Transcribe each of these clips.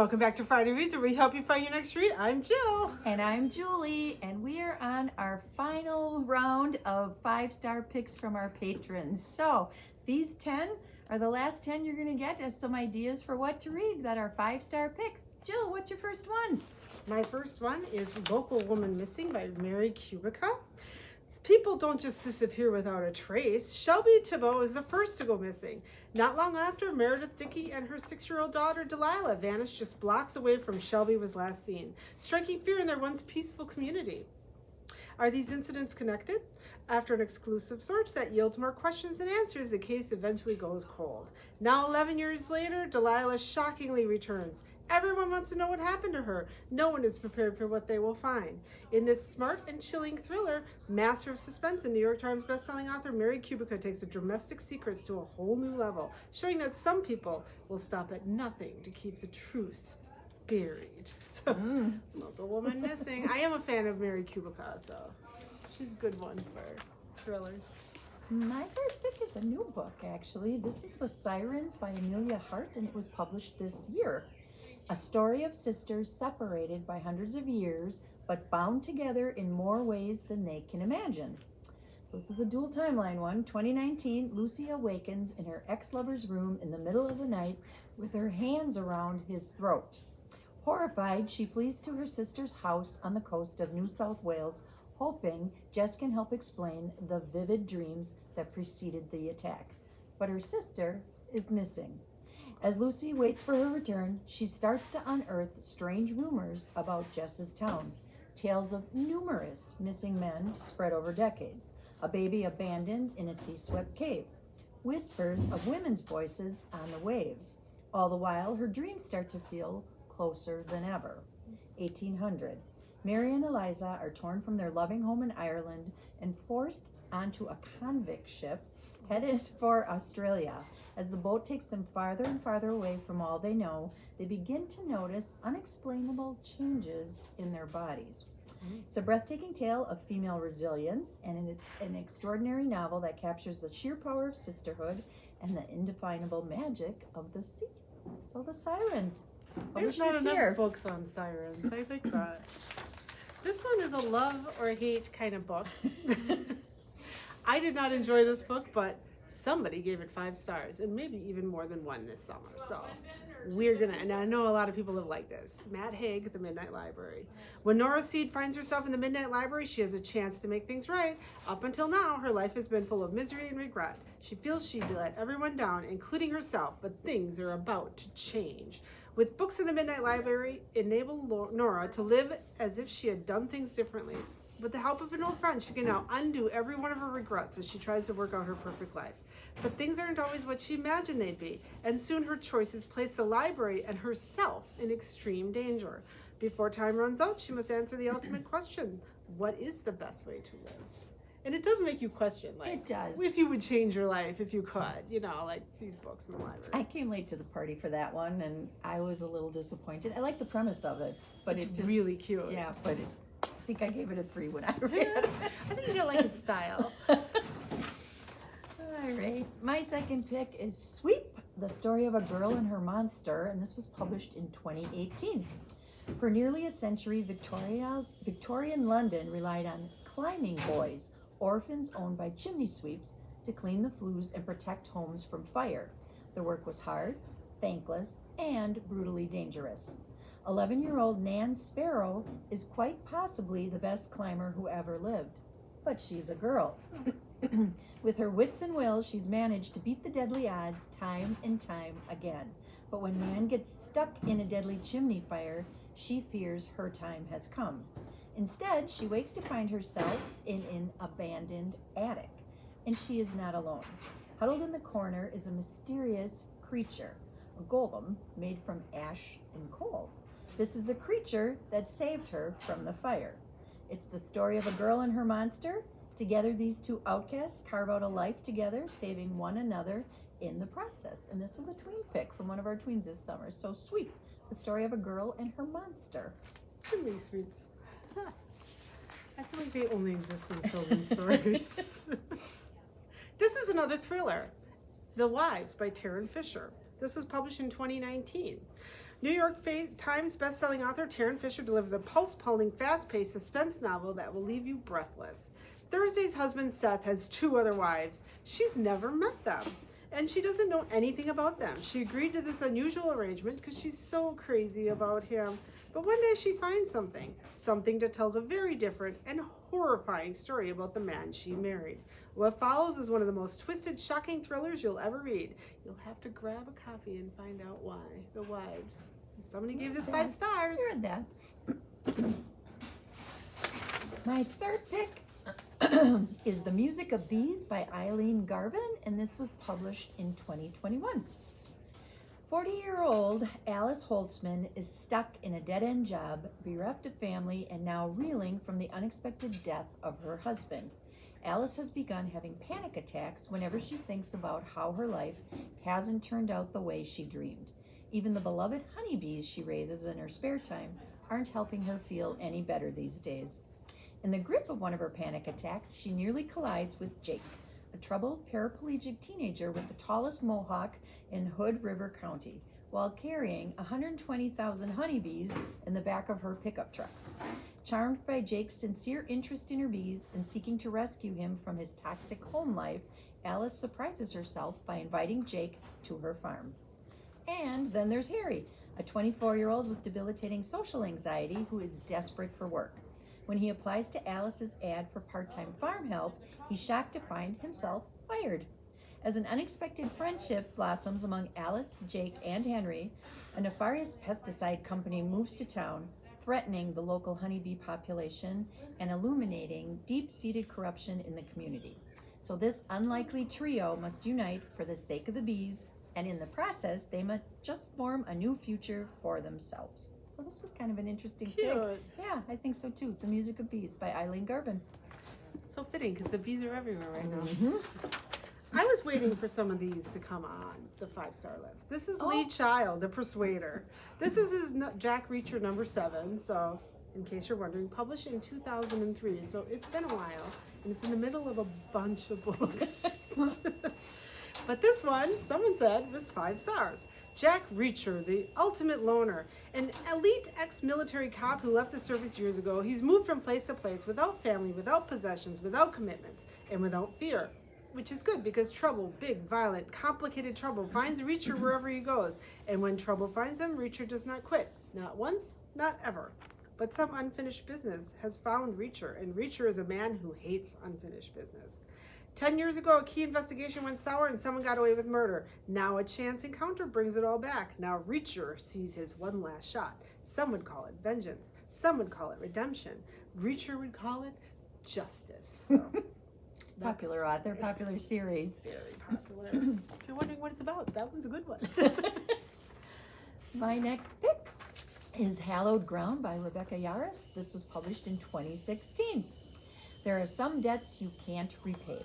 Welcome back to Friday Reads, where we help you find your next read. I'm Jill. And I'm Julie, and we are on our final round of 5-star picks from our patrons. So these 10 are the last 10 you're going to get as some ideas for what to read that are 5-star picks. Jill, what's your first one? My first one is Local Woman Missing by Mary Kubica. People don't just disappear without a trace. Shelby Thibault is the first to go missing. Not long after, Meredith Dickey and her 6-year-old daughter Delilah vanished just blocks away from Shelby was last seen, striking fear in their once peaceful community. Are these incidents connected? After an exclusive search that yields more questions than answers, the case eventually goes cold. Now 11 years later, Delilah shockingly returns. Everyone wants to know what happened to her. No one is prepared for what they will find. In this smart and chilling thriller, master of suspense and New York Times bestselling author Mary Kubica takes the domestic secrets to a whole new level, showing that some people will stop at nothing to keep the truth buried. So, Local Woman Missing. I am a fan of Mary Kubica, so she's a good one for thrillers. My first pick is a new book, actually. This is The Sirens by Amelia Hart, and it was published this year. A story of sisters separated by hundreds of years, but bound together in more ways than they can imagine. So this is a dual timeline one. 2019, Lucy awakens in her ex-lover's room in the middle of the night with her hands around his throat. Horrified, she flees to her sister's house on the coast of New South Wales, hoping Jess can help explain the vivid dreams that preceded the attack. But her sister is missing. As Lucy waits for her return, she starts to unearth strange rumors about Jess's town. Tales of numerous missing men spread over decades. A baby abandoned in a sea-swept cave. Whispers of women's voices on the waves. All the while, her dreams start to feel closer than ever. 1800. Mary and Eliza are torn from their loving home in Ireland and forced onto a convict ship headed for Australia. As the boat takes them farther and farther away from all they know, they begin to notice unexplainable changes in their bodies. It's a breathtaking tale of female resilience, and it's an extraordinary novel that captures the sheer power of sisterhood and the indefinable magic of the sea. So The Sirens. There's not enough books on sirens. I think that. This one is a love or hate kind of book. I did not enjoy this book, but somebody gave it 5 stars, and maybe even more than one this summer. So we're gonna, and I know a lot of people have liked this. Matt Haig, The Midnight Library. When Nora Seed finds herself in the Midnight Library, she has a chance to make things right. Up until now, her life has been full of misery and regret. She feels she let everyone down, including herself, but things are about to change. With books in the Midnight Library, enable Nora to live as if she had done things differently. With the help of an old friend, she can now undo every one of her regrets as she tries to work out her perfect life. But things aren't always what she imagined they'd be, and soon her choices place the library and herself in extreme danger. Before time runs out, she must answer the ultimate question: what is the best way to live? And it does make you question, like, it does. If you would change your life, if you could, you know, like these books in the library. I came late to the party for that one, and I was a little disappointed. I like the premise of it, but it's really cute. Yeah, but I think I gave it a 3 when I read it. I think you don't like his style. All right. My second pick is Sweep, the story of a girl and her monster, and this was published in 2018. For nearly a century, Victorian London relied on climbing boys, orphans owned by chimney sweeps, to clean the flues and protect homes from fire. Their work was hard, thankless, and brutally dangerous. 11-year-old Nan Sparrow is quite possibly the best climber who ever lived, but she's a girl. With her wits and will, she's managed to beat the deadly odds time and time again. But when Nan gets stuck in a deadly chimney fire, she fears her time has come. Instead, she wakes to find herself in an abandoned attic, and she is not alone. Huddled in the corner is a mysterious creature, a golem made from ash and coal. This is the creature that saved her from the fire. It's the story of a girl and her monster. Together, these two outcasts carve out a life together, saving one another in the process. And this was a tween pick from one of our tweens this summer. So Sweep, the story of a girl and her monster. Chimney sweeps. I feel like they only exist in children's stories. This is another thriller, The Wives by Taryn Fisher. This was published in 2019. New York Times bestselling author Taryn Fisher delivers a pulse-pulling, fast-paced suspense novel that will leave you breathless. Thursday's husband, Seth, has 2 other wives. She's never met them, and she doesn't know anything about them. She agreed to this unusual arrangement because she's so crazy about him. But one day she finds something that tells a very different and horrifying story about the man she married. What follows is one of the most twisted, shocking thrillers you'll ever read. You'll have to grab a copy and find out why. The Wives. Somebody gave this 5 stars. I read that. My third pick is The Music of Bees by Eileen Garvin, and this was published in 2021. 40-year-old Alice Holtzman is stuck in a dead-end job, bereft of family, and now reeling from the unexpected death of her husband. Alice has begun having panic attacks whenever she thinks about how her life hasn't turned out the way she dreamed. Even the beloved honeybees she raises in her spare time aren't helping her feel any better these days. In the grip of one of her panic attacks, she nearly collides with Jake, a troubled paraplegic teenager with the tallest mohawk in Hood River County, while carrying 120,000 honeybees in the back of her pickup truck. Charmed by Jake's sincere interest in her bees and seeking to rescue him from his toxic home life, Alice surprises herself by inviting Jake to her farm. And then there's Harry, a 24-year-old with debilitating social anxiety who is desperate for work. When he applies to Alice's ad for part-time farm help, he's shocked to find himself fired. As an unexpected friendship blossoms among Alice, Jake, and Henry, a nefarious pesticide company moves to town, threatening the local honeybee population and illuminating deep-seated corruption in the community. So this unlikely trio must unite for the sake of the bees, and in the process, they must just form a new future for themselves. So this was kind of an interesting pick. Yeah, I think so too. The Music of Bees by Eileen Garvin. So fitting, because the bees are everywhere right now. Mm-hmm. I was waiting for some of these to come on the 5-star list. This is Lee Child, The Persuader. This is his Jack Reacher number 7, so in case you're wondering, published in 2003. So it's been a while, and it's in the middle of a bunch of books. But this one, someone said, was 5 stars. Jack Reacher, the ultimate loner, an elite ex-military cop who left the service years ago. He's moved from place to place without family, without possessions, without commitments, and without fear. Which is good because trouble, big, violent, complicated trouble, finds Reacher wherever he goes. And when trouble finds him, Reacher does not quit. Not once, not ever. But some unfinished business has found Reacher, and Reacher is a man who hates unfinished business. 10 years ago, a key investigation went sour and someone got away with murder. Now a chance encounter brings it all back. Now Reacher sees his one last shot. Some would call it vengeance. Some would call it redemption. Reacher would call it justice. So, popular author, popular series. Very popular. If you're wondering what it's about, that one's a good one. My next pick is Hallowed Ground by Rebecca Yarros. This was published in 2016. There are some debts you can't repay.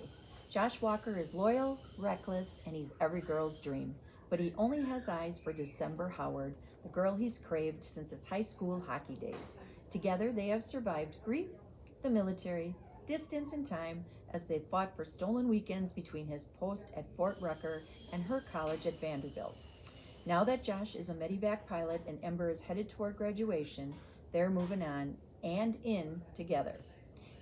Josh Walker is loyal, reckless, and he's every girl's dream. But he only has eyes for December Howard, the girl he's craved since his high school hockey days. Together, they have survived grief, the military, distance, and time as they fought for stolen weekends between his post at Fort Rucker and her college at Vanderbilt. Now that Josh is a medevac pilot and Ember is headed toward graduation, they're moving on and in together.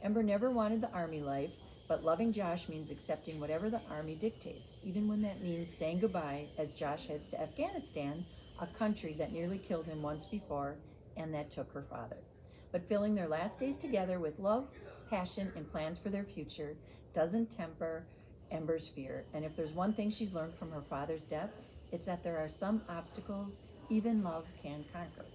Ember never wanted the Army life, but loving Josh means accepting whatever the Army dictates, even when that means saying goodbye as Josh heads to Afghanistan, a country that nearly killed him once before and that took her father. But filling their last days together with love, passion, and plans for their future doesn't temper Ember's fear. And if there's one thing she's learned from her father's death, it's that there are some obstacles even love can conquer.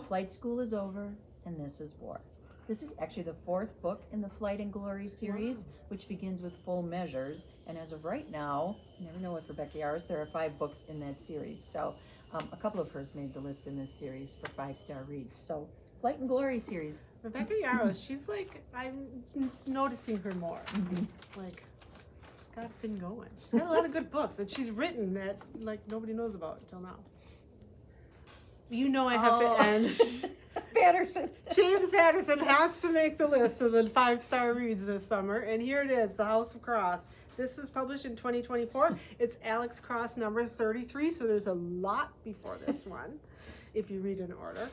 Flight school is over, and this is war. This is actually the 4th book in the Flight and Glory series, which begins with Full Measures. And as of right now, you never know with Rebecca Yarros, there are 5 books in that series. So a couple of hers made the list in this series for 5-star reads. So Flight and Glory series. Rebecca Yarros, she's like, I'm noticing her more. Mm-hmm. Like, she's got a thing going. She's got a lot of good books that she's written that like nobody knows about until now. You know I have to end. Patterson. James Patterson has to make the list of the 5-star reads this summer, and here it is, The House of Cross, This was published in 2024. It's Alex Cross number 33, so there's a lot before this one, if you read in order.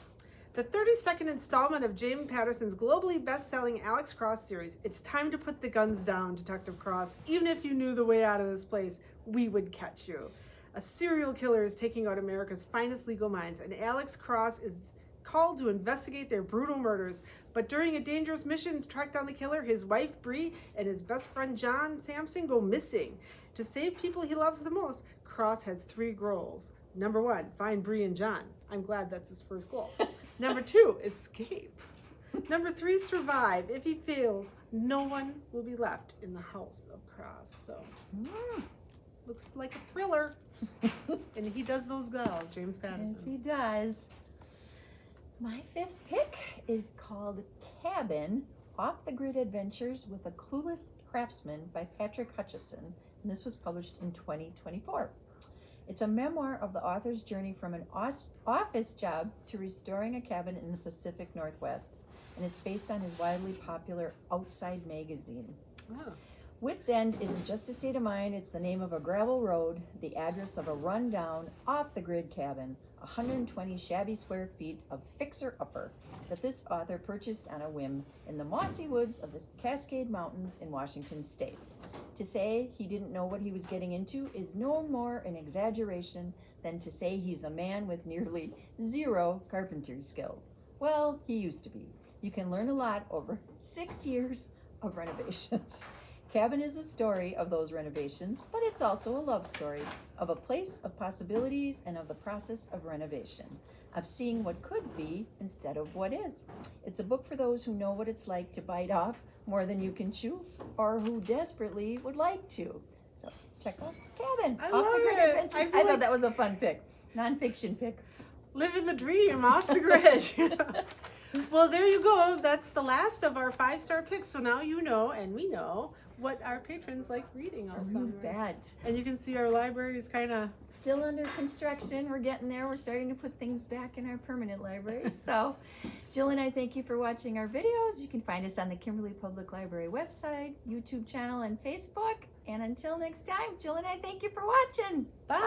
The 32nd installment of James Patterson's globally best-selling Alex Cross series. It's time to put the guns down, Detective Cross. Even if you knew the way out of this place, we would catch you. A serial killer is taking out America's finest legal minds, and Alex Cross is called to investigate their brutal murders. But during a dangerous mission to track down the killer, his wife Bree and his best friend John Sampson go missing. To save people he loves the most, Cross has 3 goals. Number 1, find Bree and John. I'm glad that's his first goal. Number 2, escape. Number 3, survive. If he fails, no one will be left in the house of Cross. So, looks like a thriller. And he does those well, James Patterson. Yes, he does. My 5th pick is called Cabin, Off-the-Grid Adventures with a Clueless Craftsman by Patrick Hutchison, and this was published in 2024. It's a memoir of the author's journey from an office job to restoring a cabin in the Pacific Northwest, and it's based on his widely popular Outside magazine. Oh. Wits End isn't just a state of mind, it's the name of a gravel road, the address of a rundown, off-the-grid cabin, 120 shabby square feet of fixer-upper that this author purchased on a whim in the mossy woods of the Cascade Mountains in Washington state. To say he didn't know what he was getting into is no more an exaggeration than to say he's a man with nearly 0 carpentry skills. Well, he used to be. You can learn a lot over 6 years of renovations. Cabin is a story of those renovations, but it's also a love story of a place of possibilities and of the process of renovation, of seeing what could be instead of what is. It's a book for those who know what it's like to bite off more than you can chew, or who desperately would like to. So check out Cabin. I love it. I thought that was a fun pick, nonfiction pick. Living the dream off the grid. Well, there you go. That's the last of our 5-star picks. So now you know, and we know, what our patrons like reading all summer. You bet. And you can see our library is kind of still under construction. We're getting there. We're starting to put things back in our permanent library. So Jill and I thank you for watching our videos. You can find us on the Kimberly Public Library website, YouTube channel, and Facebook. And until next time, Jill and I thank you for watching. Bye.